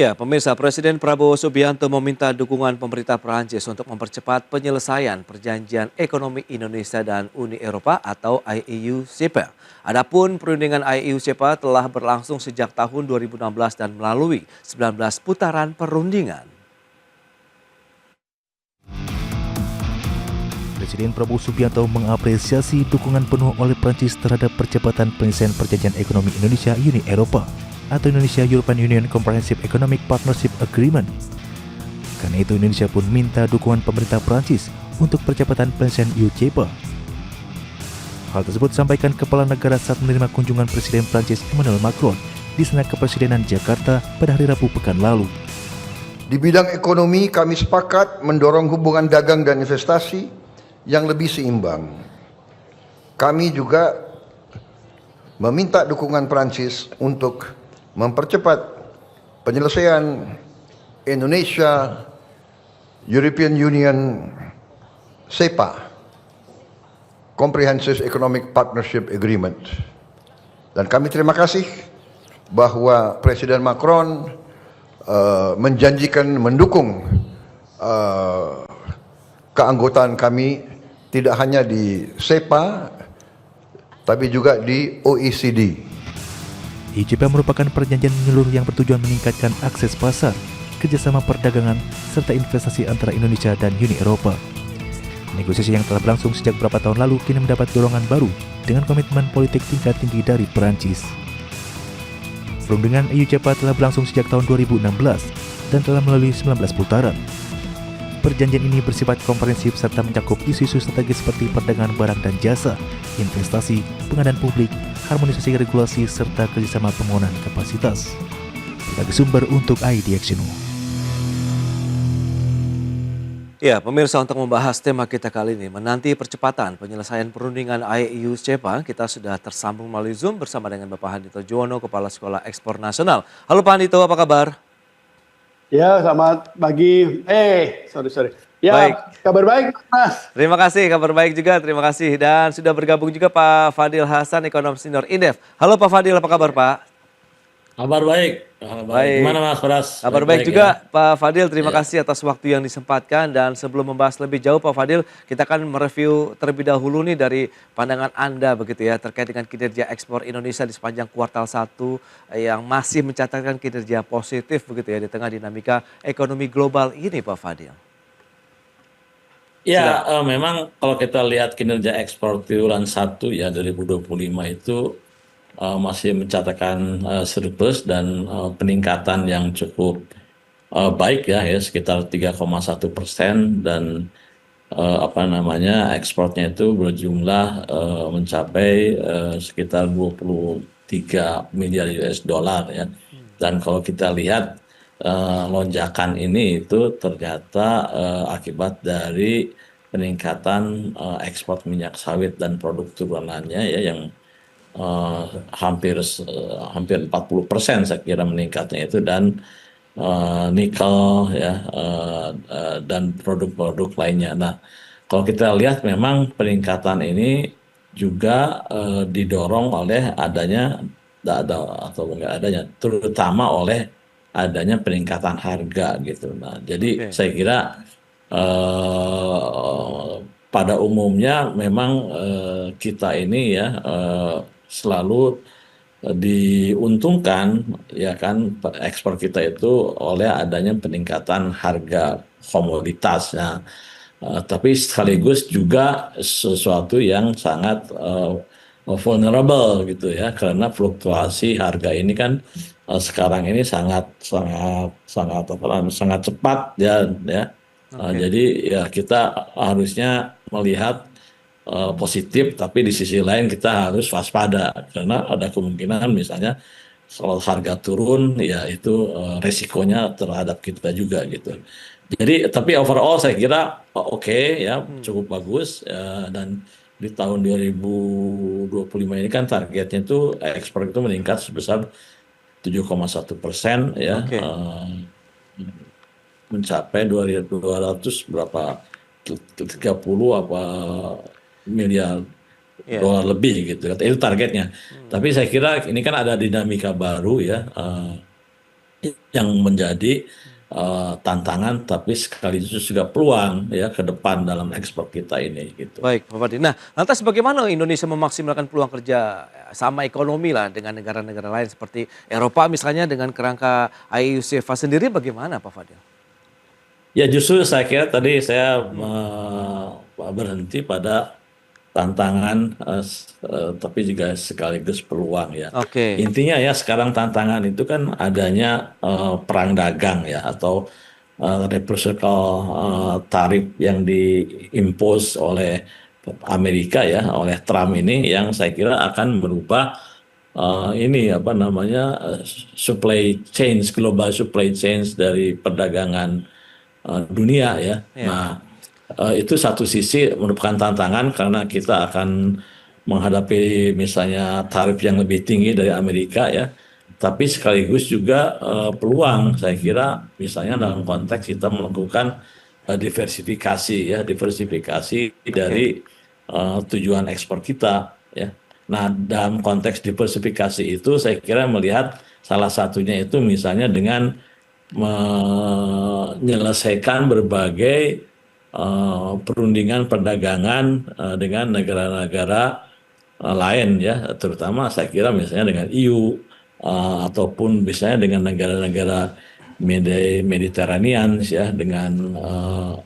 Ya, pemirsa, Presiden Prabowo Subianto meminta dukungan pemerintah Prancis untuk mempercepat penyelesaian perjanjian ekonomi Indonesia dan Uni Eropa atau IEU-CEPA. Adapun perundingan IEU-CEPA telah berlangsung sejak tahun 2016 dan melalui 19 putaran perundingan. Presiden Prabowo Subianto mengapresiasi dukungan penuh oleh Prancis terhadap percepatan penyelesaian perjanjian ekonomi Indonesia Uni Eropa atau Indonesia European Union Comprehensive Economic Partnership Agreement. Karena itu Indonesia pun minta dukungan pemerintah Prancis untuk percepatan penyelesaian EU-CEPA. Hal tersebut disampaikan Kepala Negara saat menerima kunjungan Presiden Prancis Emmanuel Macron di Istana Kepresidenan Jakarta pada hari Rabu pekan lalu. Di bidang ekonomi kami sepakat mendorong hubungan dagang dan investasi yang lebih seimbang. Kami juga meminta dukungan Prancis untuk mempercepat penyelesaian Indonesia European Union CEPA Comprehensive Economic Partnership Agreement. Dan kami terima kasih bahwa Presiden Macron menjanjikan mendukung keanggotaan kami tidak hanya di CEPA tapi juga di OECD. EU-CEPA merupakan perjanjian menyeluruh yang bertujuan meningkatkan akses pasar, kerjasama perdagangan, serta investasi antara Indonesia dan Uni Eropa. Negosiasi yang telah berlangsung sejak beberapa tahun lalu kini mendapat dorongan baru dengan komitmen politik tingkat tinggi dari Perancis. Perundingan EU-CEPA telah berlangsung sejak tahun 2016 dan telah melalui 19 putaran. Perjanjian ini bersifat komprehensif serta mencakup isu-isu strategis seperti perdagangan barang dan jasa, investasi, pengadaan publik, harmonisasi regulasi, serta kerjasama pembangunan kapasitas. Berbagai sumber untuk IDX News. Ya, pemirsa, untuk membahas tema kita kali ini, menanti percepatan penyelesaian perundingan IEU-CEPA, kita sudah tersambung melalui Zoom bersama dengan Bapak Handito Juwono, Kepala Sekolah Ekspor Nasional. Halo Pak Handito, apa kabar? Ya, selamat pagi. Sorry. Ya, Baik. kabar baik, Mas. Terima kasih, kabar baik juga, terima kasih. Dan sudah bergabung juga Pak Fadil Hasan, Ekonom Senior Indef. Halo Pak Fadil, apa kabar Pak? Kabar baik. Baik. Gimana Mas Pras? Kabar baik juga ya? Pak Fadil, terima kasih atas waktu yang disempatkan. Dan sebelum membahas lebih jauh Pak Fadil, kita akan mereview terlebih dahulu nih dari pandangan Anda begitu ya, terkait dengan kinerja ekspor Indonesia di sepanjang kuartal 1 yang masih mencatatkan kinerja positif begitu ya di tengah dinamika ekonomi global ini Pak Fadil. Ya, memang kalau kita lihat kinerja ekspor triwulan 1 ya 2025 itu masih mencatatkan surplus dan peningkatan yang cukup baik ya sekitar 3,1% dan ekspornya itu berjumlah mencapai sekitar 23 miliar US dollar ya. Dan kalau kita lihat lonjakan ini itu ternyata akibat dari peningkatan ekspor minyak sawit dan produk turunannya ya yang hampir 40% saya kira meningkatnya itu, dan nikel ya dan produk-produk lainnya. Nah, kalau kita lihat memang peningkatan ini juga didorong oleh adanya terutama oleh adanya peningkatan harga gitu. Nah, jadi saya kira pada umumnya memang kita ini ya selalu diuntungkan ya kan ekspor kita itu oleh adanya peningkatan harga komoditas. Nah, tapi sekaligus juga sesuatu yang sangat vulnerable gitu ya, karena fluktuasi harga ini kan sekarang ini sangat cepat ya. Jadi ya kita harusnya melihat positif, tapi di sisi lain kita harus waspada karena ada kemungkinan misalnya kalau harga turun ya itu resikonya terhadap kita juga gitu. Jadi tapi overall saya kira oke ya, cukup bagus dan di tahun 2025 ini kan targetnya itu ekspor itu meningkat sebesar 7,1% ya, mencapai 200 berapa 30 miliar dolar lebih gitu. Itu targetnya. Tapi saya kira ini kan ada dinamika baru ya. yang menjadi tantangan tapi sekaligus juga peluang ya ke depan dalam ekspor kita ini gitu. Baik, Pak Fadil. Nah, lantas bagaimana Indonesia memaksimalkan peluang kerja sama ekonomi lah dengan negara-negara lain seperti Eropa misalnya dengan kerangka IUCFA sendiri bagaimana Pak Fadil? Ya justru saya kira tadi saya berhenti pada tantangan tapi juga sekaligus peluang ya. Oke. Intinya ya sekarang tantangan itu kan adanya perang dagang ya atau reciprocal tarif yang diimpose oleh Amerika ya oleh Trump ini yang saya kira akan merubah ini apa namanya supply chains global supply chains dari perdagangan dunia ya. Ya. Nah, itu satu sisi merupakan tantangan karena kita akan menghadapi misalnya tarif yang lebih tinggi dari Amerika ya. Tapi sekaligus juga peluang saya kira misalnya dalam konteks kita melakukan diversifikasi ya, diversifikasi dari tujuan ekspor kita ya. Nah, dalam konteks diversifikasi itu saya kira melihat salah satunya itu misalnya dengan menyelesaikan berbagai perundingan perdagangan dengan negara-negara lain ya, terutama saya kira misalnya dengan EU ataupun misalnya dengan negara-negara Mediterranean ya, dengan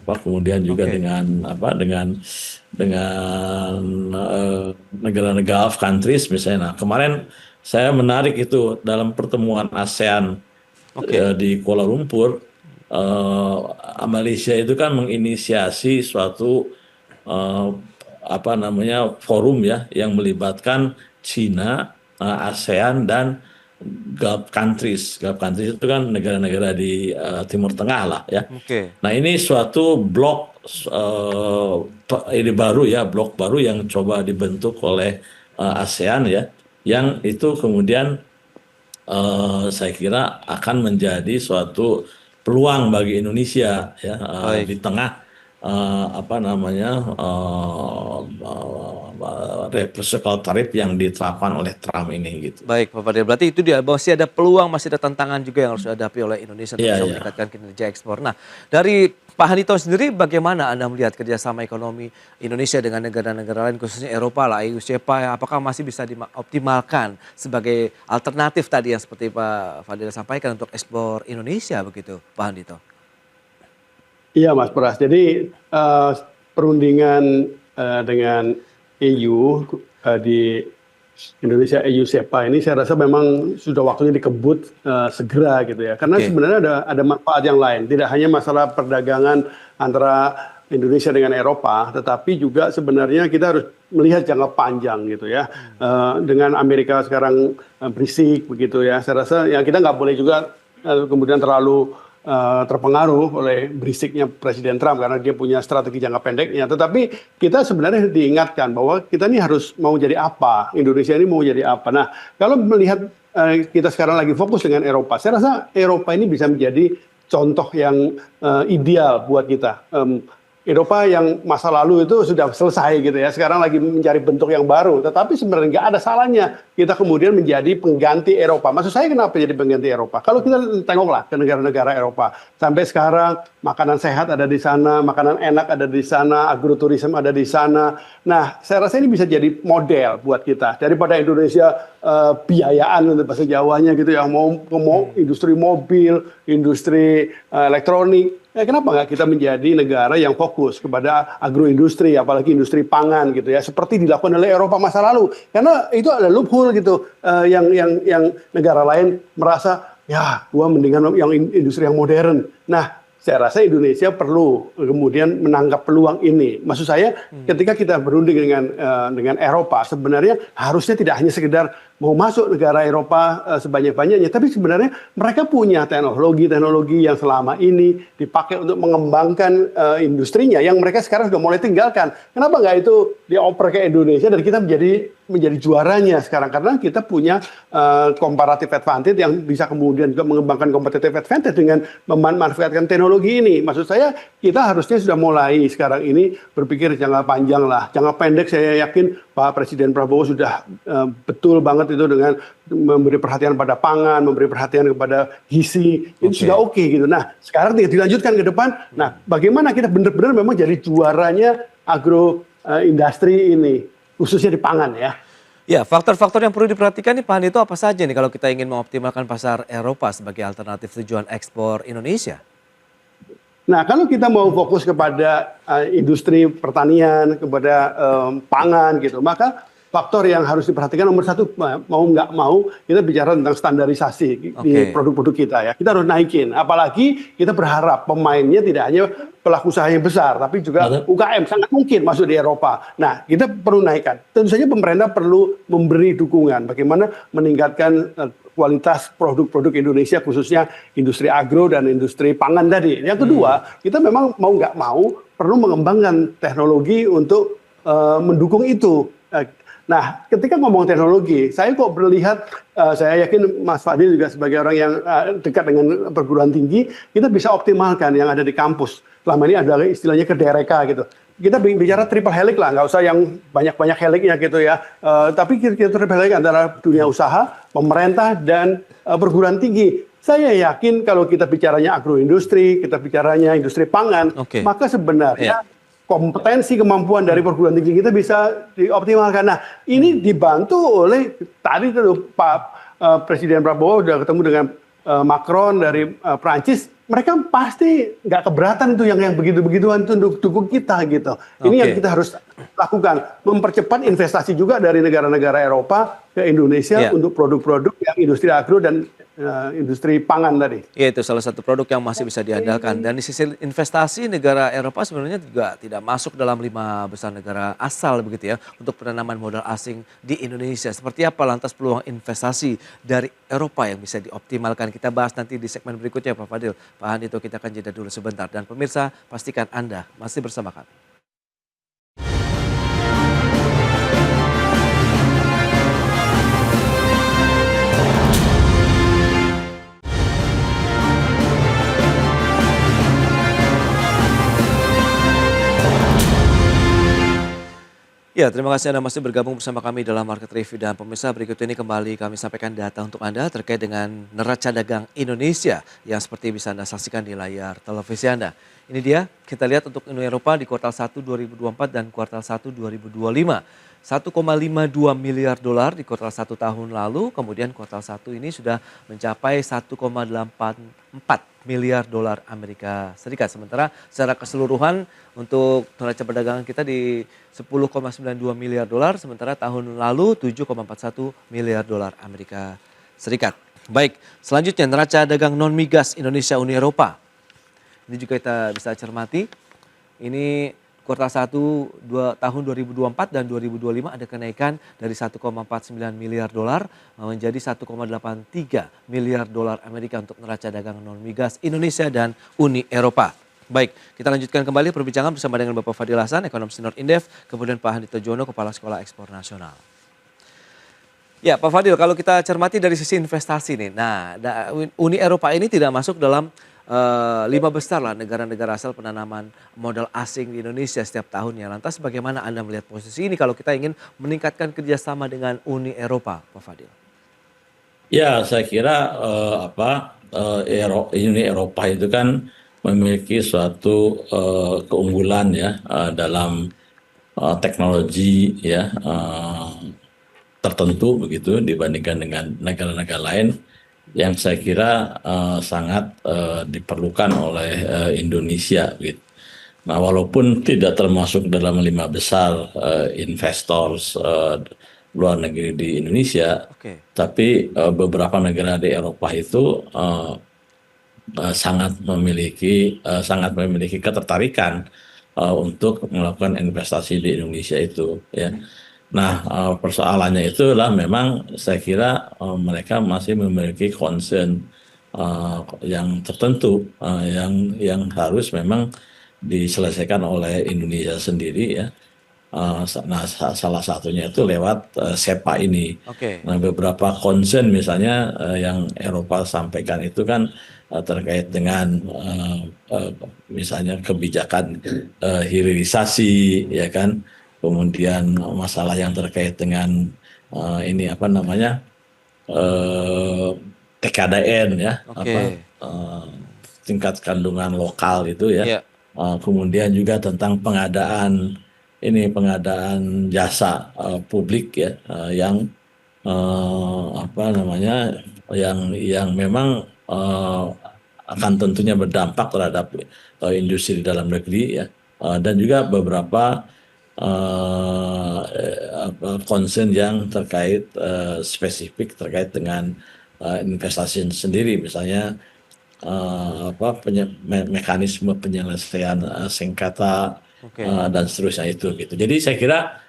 kemudian juga dengan negara-negara Gulf countries misalnya. Nah, kemarin saya menarik itu dalam pertemuan ASEAN di Kuala Lumpur, Malaysia itu kan menginisiasi suatu forum ya yang melibatkan Cina, ASEAN dan Gulf countries. Gulf countries itu kan negara-negara di Timur Tengah lah ya. Nah ini suatu blok blok baru yang coba dibentuk oleh ASEAN ya, yang itu kemudian saya kira akan menjadi suatu peluang bagi Indonesia ya di tengah reciprocal tarif yang diterapkan oleh Trump ini gitu. Baik Pak Fadil, berarti itu dia masih ada peluang, masih ada tantangan juga yang harus dihadapi oleh Indonesia untuk bisa meningkatkan kinerja ekspor. Nah, dari Pak Hanito sendiri bagaimana Anda melihat kerjasama ekonomi Indonesia dengan negara-negara lain khususnya Eropa lah, IUCFA, apakah masih bisa dioptimalkan sebagai alternatif tadi yang seperti Pak Fadil sampaikan untuk ekspor Indonesia begitu Pak Hanito? Iya Mas Pras, jadi perundingan dengan EU di Indonesia EU-SEPA ini saya rasa memang sudah waktunya dikebut segera gitu ya. Karena sebenarnya ada manfaat yang lain. Tidak hanya masalah perdagangan antara Indonesia dengan Eropa, tetapi juga sebenarnya kita harus melihat jangka panjang gitu ya. Dengan Amerika sekarang berisik begitu ya. Saya rasa ya kita nggak boleh juga kemudian terlalu terpengaruh oleh berisiknya Presiden Trump karena dia punya strategi jangka pendeknya. Tetapi kita sebenarnya diingatkan bahwa kita ini harus mau jadi apa, Indonesia ini mau jadi apa. Nah, kalau melihat kita sekarang lagi fokus dengan Eropa, saya rasa Eropa ini bisa menjadi contoh yang ideal buat kita. Eropa yang masa lalu itu sudah selesai gitu ya, sekarang lagi mencari bentuk yang baru. Tetapi sebenarnya nggak ada salahnya kita kemudian menjadi pengganti Eropa. Maksud saya kenapa jadi pengganti Eropa? Kalau kita tengoklah ke negara-negara Eropa, sampai sekarang makanan sehat ada di sana, makanan enak ada di sana, agroturism ada di sana. Nah, saya rasa ini bisa jadi model buat kita. Daripada Indonesia biayaan untuk bahasa Jawanya gitu ya, mau industri mobil, industri elektronik. Kenapa nggak kita menjadi negara yang fokus kepada agroindustri, apalagi industri pangan gitu ya, seperti dilakukan oleh Eropa masa lalu. Karena itu ada loophole gitu, yang negara lain merasa ya, gua mendingan yang industri yang modern. Nah, saya rasa Indonesia perlu kemudian menangkap peluang ini. Maksud saya, ketika kita berunding dengan Eropa, sebenarnya harusnya tidak hanya sekedar mau masuk negara Eropa sebanyak-banyaknya, tapi sebenarnya mereka punya teknologi yang selama ini dipakai untuk mengembangkan industrinya, yang mereka sekarang sudah mulai tinggalkan. Kenapa nggak itu dioper ke Indonesia dan kita menjadi menjadi juaranya sekarang karena kita punya comparative advantage yang bisa kemudian juga mengembangkan competitive advantage dengan memanfaatkan teknologi ini. Maksud saya kita harusnya sudah mulai sekarang ini berpikir jangka panjang lah. Jangka pendek saya yakin Pak Presiden Prabowo sudah betul banget itu dengan memberi perhatian pada pangan, memberi perhatian kepada gizi, itu sudah oke gitu. Nah sekarang dilanjutkan ke depan. Nah bagaimana kita benar-benar memang jadi juaranya agro industri ini, khususnya di pangan ya. Ya, faktor-faktor yang perlu diperhatikan nih Pak Handito apa saja nih kalau kita ingin mengoptimalkan pasar Eropa sebagai alternatif tujuan ekspor Indonesia? Nah, kalau kita mau fokus kepada industri pertanian, kepada pangan gitu, maka faktor yang harus diperhatikan nomor satu, mau nggak mau kita bicara tentang standarisasi di produk-produk kita ya. Kita harus naikin, apalagi kita berharap pemainnya tidak hanya pelaku usaha yang besar, tapi juga UKM sangat mungkin masuk di Eropa. Nah, kita perlu naikkan. Tentu saja pemerintah perlu memberi dukungan bagaimana meningkatkan kualitas produk-produk Indonesia, khususnya industri agro dan industri pangan tadi. Yang kedua, kita memang mau nggak mau perlu mengembangkan teknologi untuk mendukung itu. Nah, ketika ngomong teknologi, saya kok melihat, saya yakin Mas Fadil juga sebagai orang yang dekat dengan perguruan tinggi, kita bisa optimalkan yang ada di kampus. Selama ini ada istilahnya kedereka gitu. Kita bicara triple helix lah, nggak usah yang banyak-banyak helixnya gitu ya. Tapi kita triple helix antara dunia usaha, pemerintah, dan perguruan tinggi. Saya yakin kalau kita bicaranya agroindustri, kita bicaranya industri pangan, maka sebenarnya kompetensi kemampuan dari perguruan tinggi kita bisa dioptimalkan. Nah, ini dibantu oleh tadi tuh Pak Presiden Prabowo sudah ketemu dengan Macron dari Prancis. Mereka pasti nggak keberatan itu yang begitu-begituan itu untuk dukung kita gitu. Ini yang kita harus lakukan, mempercepat investasi juga dari negara-negara Eropa ke Indonesia untuk produk-produk yang industri agro dan industri pangan tadi. Ya, itu salah satu produk yang masih bisa diandalkan. Dan di sisi investasi, negara Eropa sebenarnya juga tidak masuk dalam 5 besar negara asal begitu ya untuk penanaman modal asing di Indonesia. Seperti apa lantas peluang investasi dari Eropa yang bisa dioptimalkan? Kita bahas nanti di segmen berikutnya Pak Fadil. Pak Handito, kita akan jeda dulu sebentar. Dan pemirsa, pastikan Anda masih bersama kami. Ya, terima kasih Anda masih bergabung bersama kami dalam Market Review. Dan pemirsa, berikut ini kembali kami sampaikan data untuk Anda terkait dengan neraca dagang Indonesia yang seperti bisa Anda saksikan di layar televisi Anda. Ini dia, kita lihat untuk Uni Eropa di kuartal 1 2024 dan kuartal 1 2025. 1,52 miliar dolar di kuartal 1 tahun lalu, kemudian kuartal 1 ini sudah mencapai 1,84 miliar dolar Amerika Serikat. Sementara secara keseluruhan untuk neraca perdagangan kita di 10,92 miliar dolar, sementara tahun lalu 7,41 miliar dolar Amerika Serikat. Baik, selanjutnya neraca dagang non-migas Indonesia Uni Eropa. Ini juga kita bisa cermati. Ini kuartal 1 tahun 2024 dan 2025 ada kenaikan dari 1,49 miliar dolar menjadi 1,83 miliar dolar Amerika untuk neraca dagang non-migas Indonesia dan Uni Eropa. Baik, kita lanjutkan kembali perbincangan bersama dengan Bapak Fadil Hasan, Ekonom Senior Indef, kemudian Pak Handito Jono, Kepala Sekolah Ekspor Nasional. Ya Pak Fadil, kalau kita cermati dari sisi investasi nih, nah Uni Eropa ini tidak masuk dalam 5 besar lah negara-negara asal penanaman modal asing di Indonesia setiap tahunnya. Lantas bagaimana Anda melihat posisi ini kalau kita ingin meningkatkan kerjasama dengan Uni Eropa, Pak Fadil? Ya, saya kira Uni Eropa itu kan memiliki suatu keunggulan ya dalam teknologi ya tertentu begitu dibandingkan dengan negara-negara lain yang saya kira sangat diperlukan oleh Indonesia gitu. Nah, walaupun tidak termasuk dalam 5 besar investor luar negeri di Indonesia, tapi beberapa negara di Eropa itu sangat memiliki ketertarikan untuk melakukan investasi di Indonesia itu ya. Nah, persoalannya itulah memang saya kira mereka masih memiliki concern yang tertentu yang harus memang diselesaikan oleh Indonesia sendiri ya. Nah, salah satunya itu lewat SEPA ini. Oke. Nah, beberapa concern misalnya yang Eropa sampaikan itu kan terkait dengan misalnya kebijakan hilirisasi, ya kan, kemudian masalah yang terkait dengan ini apa namanya eh, TKDN ya, apa Oke. tingkat kandungan lokal itu ya. Iya. Kemudian juga tentang pengadaan jasa publik ya, yang apa namanya yang memang akan tentunya berdampak terhadap industri di dalam negeri ya. Dan juga beberapa concern yang terkait spesifik terkait dengan investasi sendiri, misalnya mekanisme penyelesaian sengketa Oke. dan seterusnya itu gitu. Jadi saya kira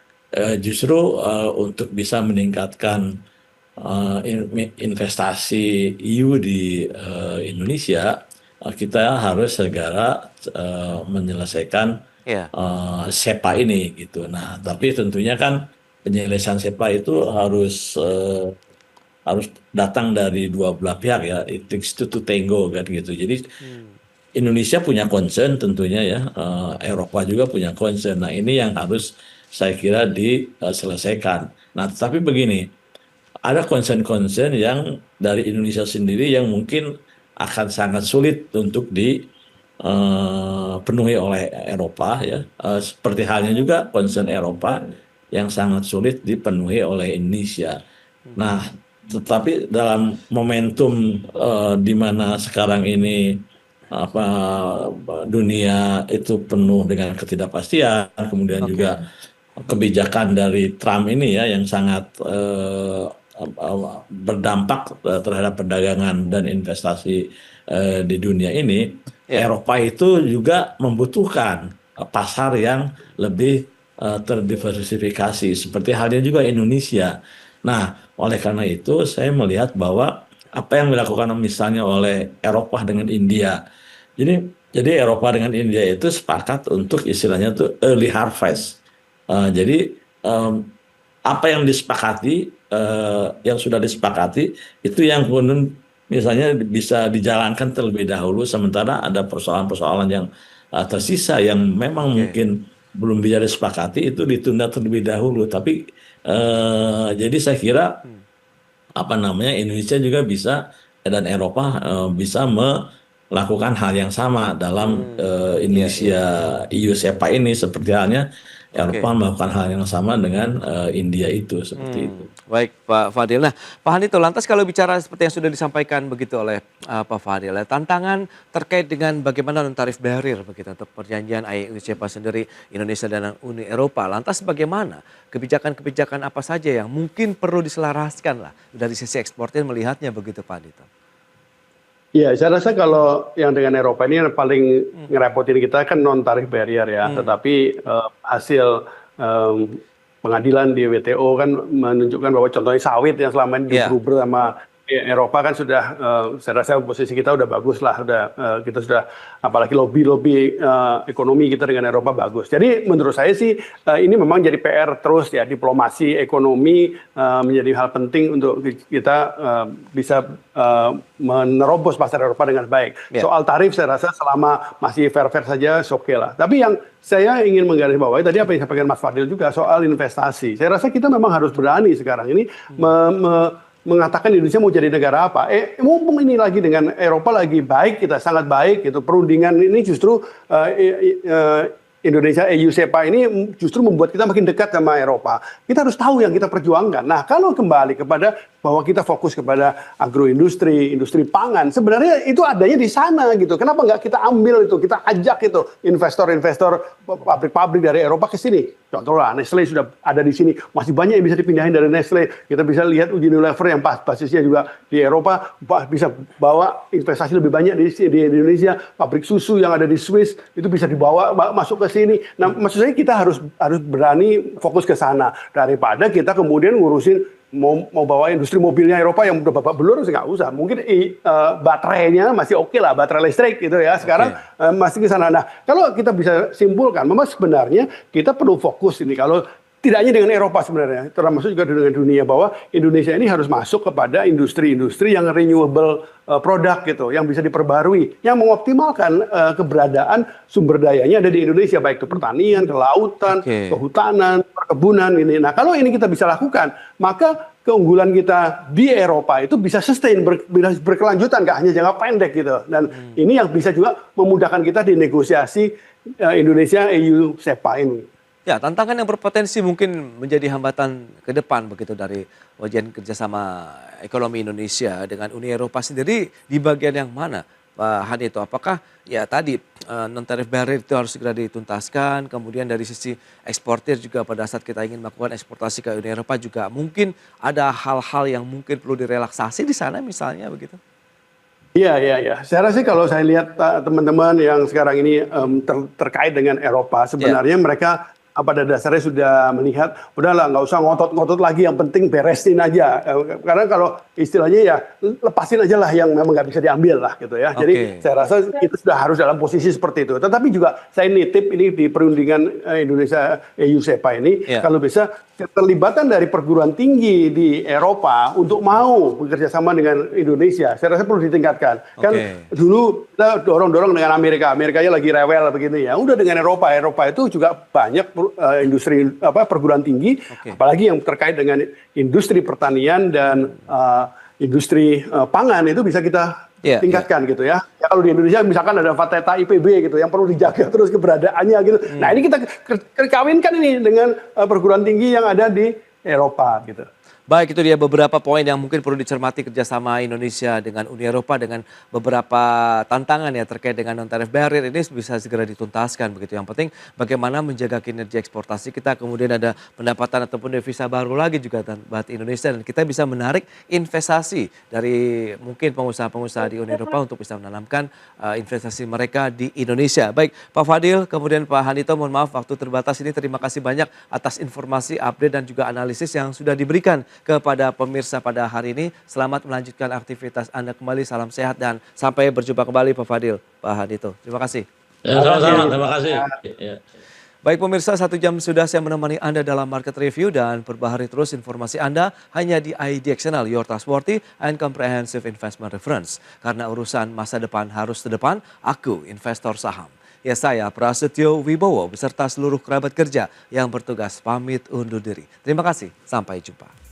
justru untuk bisa meningkatkan investasi EU di Indonesia, kita harus segera menyelesaikan Iya. SEPA ini gitu. Nah, tapi tentunya kan penyelesaian SEPA itu harus datang dari dua belah pihak ya. It takes two to tango kan gitu. Jadi Hmm. Indonesia punya concern tentunya ya, Eropa juga punya concern. Nah, ini yang harus saya kira diselesaikan. Nah, tapi begini, ada concern-concern yang dari Indonesia sendiri yang mungkin akan sangat sulit untuk dipenuhi oleh Eropa ya. Seperti halnya juga concern Eropa yang sangat sulit dipenuhi oleh Indonesia. Nah, tetapi dalam momentum di mana sekarang ini apa dunia itu penuh dengan ketidakpastian, kemudian Oke. juga kebijakan dari Trump ini ya yang sangat berdampak terhadap perdagangan dan investasi di dunia ini, Iya. Eropa itu juga membutuhkan pasar yang lebih terdiversifikasi, seperti halnya juga Indonesia. Nah, oleh karena itu saya melihat bahwa apa yang dilakukan misalnya oleh Eropa dengan India. Jadi Eropa dengan India itu sepakat untuk istilahnya tuh early harvest. Jadi apa yang disepakati, yang sudah disepakati itu yang kemudian misalnya bisa dijalankan terlebih dahulu, sementara ada persoalan-persoalan yang tersisa yang memang Oke. mungkin belum bisa disepakati itu ditunda terlebih dahulu. Tapi jadi saya kira Hmm. apa namanya Indonesia juga bisa dan Eropa bisa melakukan hal yang sama dalam Iya, iya. Indonesia EU SEPA ini, seperti halnya Eropa Oke. melakukan hal yang sama dengan India itu seperti itu. Baik Pak Fadil. Nah, Pak Hanito, lantas kalau bicara seperti yang sudah disampaikan begitu oleh Pak Fadil, ya, tantangan terkait dengan bagaimana non-tarif barrier begitu untuk perjanjian IEU SEPA sendiri Indonesia dan Uni Eropa. Lantas bagaimana kebijakan-kebijakan apa saja yang mungkin perlu diselaraskan lah dari sisi eksportir melihatnya begitu Pak Hanito? Ya, saya rasa kalau yang dengan Eropa ini yang paling ngerepotin kita kan non tarif barrier ya. Tetapi hasil pengadilan di WTO kan menunjukkan bahwa contohnya sawit yang selama ini Iya. diuber sama Eropa kan sudah, saya rasa posisi kita udah bagus lah, kita sudah apalagi lobby ekonomi kita dengan Eropa bagus. Jadi menurut saya sih ini memang jadi PR terus ya, diplomasi ekonomi menjadi hal penting untuk kita bisa menerobos pasar Eropa dengan baik. Ya. Soal tarif saya rasa selama masih fair-fair saja oke lah. Tapi yang saya ingin menggarisbawahi tadi apa yang disampaikan Mas Fadil juga soal investasi. Saya rasa kita memang harus berani sekarang ini mengatakan Indonesia mau jadi negara apa. Mumpung ini lagi dengan Eropa lagi baik, kita sangat baik gitu. Perundingan ini justru Indonesia EU SEPA ini justru membuat kita makin dekat sama Eropa. Kita harus tahu yang kita perjuangkan. Nah, kalau kembali kepada bahwa kita fokus kepada agroindustri, industri pangan, sebenarnya itu adanya di sana gitu. Kenapa nggak kita ambil itu, kita ajak itu investor-investor pabrik-pabrik dari Eropa ke sini. Contohnya Nestle sudah ada di sini, masih banyak yang bisa dipindahin dari Nestle. Kita bisa lihat Unilever yang basisnya juga di Eropa bisa bawa investasi lebih banyak di Indonesia. Pabrik susu yang ada di Swiss itu bisa dibawa masuk ke sini. Nah, maksud saya kita harus berani fokus ke sana daripada kita kemudian ngurusin mau bawa industri mobilnya Eropa yang udah babak belur sih nggak usah. Mungkin baterainya masih oke lah, baterai listrik gitu ya. Sekarang masih ke sana. Nah, kalau kita bisa simpulkan, memang sebenarnya kita perlu fokus ini. Kalau tidak hanya dengan Eropa sebenarnya, termasuk juga dengan dunia, bahwa Indonesia ini harus masuk kepada industri-industri yang renewable product gitu, yang bisa diperbarui, yang mengoptimalkan keberadaan sumber dayanya ada di Indonesia, baik itu pertanian, kelautan, kehutanan, perkebunan ini. Nah, kalau ini kita bisa lakukan, maka keunggulan kita di Eropa itu bisa sustain, berkelanjutan, nggak hanya jangka pendek gitu. Dan ini yang bisa juga memudahkan kita di negosiasi Indonesia EU SEPA ini. Ya, tantangan yang berpotensi mungkin menjadi hambatan ke depan begitu dari wajan kerjasama ekonomi Indonesia dengan Uni Eropa sendiri di bagian yang mana, Pak Hanito? Apakah ya tadi non-tarif barrier itu harus segera dituntaskan, kemudian dari sisi eksportir juga pada saat kita ingin melakukan eksportasi ke Uni Eropa juga mungkin ada hal-hal yang mungkin perlu direlaksasi di sana misalnya begitu? Iya. Saya rasa kalau saya lihat teman-teman yang sekarang ini terkait dengan Eropa, sebenarnya mereka pada dasarnya sudah melihat, udahlah nggak usah ngotot-ngotot lagi, yang penting beresin aja. Karena kalau istilahnya ya lepasin aja lah yang memang nggak bisa diambil lah gitu ya. Jadi saya rasa kita sudah harus dalam posisi seperti itu. Tetapi juga saya nitip ini di perundingan Indonesia EU SEPA ini, kalau bisa keterlibatan dari perguruan tinggi di Eropa untuk mau bekerja sama dengan Indonesia, saya rasa perlu ditingkatkan. Kan dulu kita dorong-dorong dengan Amerikanya lagi rewel begini ya. Udah dengan Eropa itu juga banyak industri perguruan tinggi, apalagi yang terkait dengan industri pertanian dan industri pangan itu bisa kita tingkatkan gitu ya. Kalau di Indonesia misalkan ada Fateta IPB gitu yang perlu dijaga terus keberadaannya gitu. Nah, ini kita kawinkan ini dengan perguruan tinggi yang ada di Eropa gitu. Baik, itu dia beberapa poin yang mungkin perlu dicermati kerjasama Indonesia dengan Uni Eropa dengan beberapa tantangan ya terkait dengan non-tarif barrier ini bisa segera dituntaskan begitu. Yang penting bagaimana menjaga kinerja eksportasi kita, kemudian ada pendapatan ataupun devisa baru lagi juga buat Indonesia dan kita bisa menarik investasi dari mungkin pengusaha-pengusaha di Uni Eropa untuk bisa menanamkan investasi mereka di Indonesia. Baik, Pak Fadil, kemudian Pak Hanito, mohon maaf waktu terbatas ini, terima kasih banyak atas informasi, update dan juga analisis yang sudah diberikan kepada pemirsa pada hari ini. Selamat melanjutkan aktivitas Anda kembali. Salam sehat dan sampai berjumpa kembali Pak Fadil, Pak Hanito. Terima kasih. Ya, sama-sama. Terima kasih. Baik pemirsa, 1 jam sudah saya menemani Anda dalam Market Review dan perbaharui terus informasi Anda hanya di IDX Channel, Your Trustworthy and Comprehensive Investment Reference. Karena urusan masa depan harus ke depan, aku investor saham. Ya, saya Prasetyo Wibowo beserta seluruh kerabat kerja yang bertugas pamit undur diri. Terima kasih, sampai jumpa.